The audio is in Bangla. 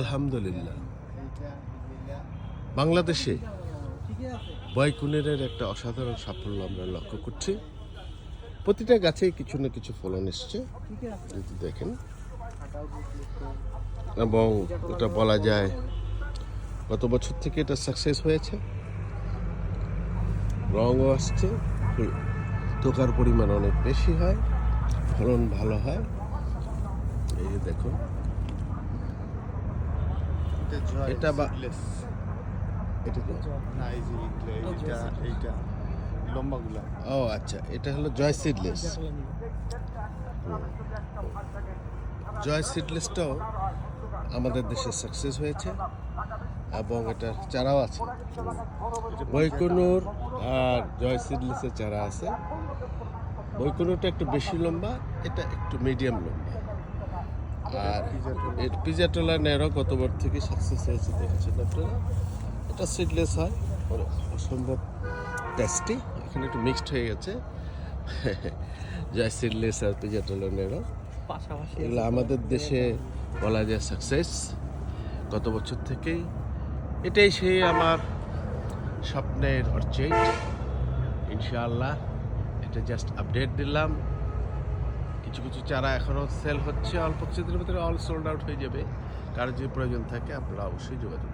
আলহামদুলিল্লাহ বাংলাদেশে বয়কুনেরের একটা অসাধারণ সাফল্য আমরা লক্ষ্য করছি। প্রতিটা গাছেই কিছু না কিছু ফলন এসছে, দেখেন। এবং এটা বলা যায় গত বছর থেকে এটা সাকসেস হয়েছে। রঙও আসছে, থোকার পরিমাণ অনেক বেশি হয়, ফলন ভালো হয়। এই যে দেখুন, এটা বা এটা কি? ও আচ্ছা, এটা হলো জয় সিডলেস। জয় সিডলেসটাও আমাদের দেশে সাকসেস হয়েছে এবং এটার চারাও আছে। বৈকুনুর আর জয় সিডলেসের চারা আছে। বৈকুনুরটা একটু বেশি লম্বা, এটা একটু মিডিয়াম লম্বা। আর এর পিজাটোলা নেরো গতবার থেকে সাকসেস হয়েছে, দেখেছেন আপনারা। এটা সিডলেস হয়, অসম্ভব টেস্টি। এখানে একটু মিক্সড হয়ে গেছে জয় সিডলেস আর পিজাটোলা নেরো। এগুলো আমাদের দেশে বলা যায় সাকসেস গত বছর থেকেই। এটাই সেই আমার স্বপ্নের অর্চিড, ইনশাআল্লাহ। এটা জাস্ট আপডেট দিলাম। কিছু কিছু চারা এখনও সেল হচ্ছে, অল্প কিছুদিনের ভিতরে অল সোল্ড আউট হয়ে যাবে। কারো যদি প্রয়োজন থাকে আপনারা অবশ্যই যোগাযোগ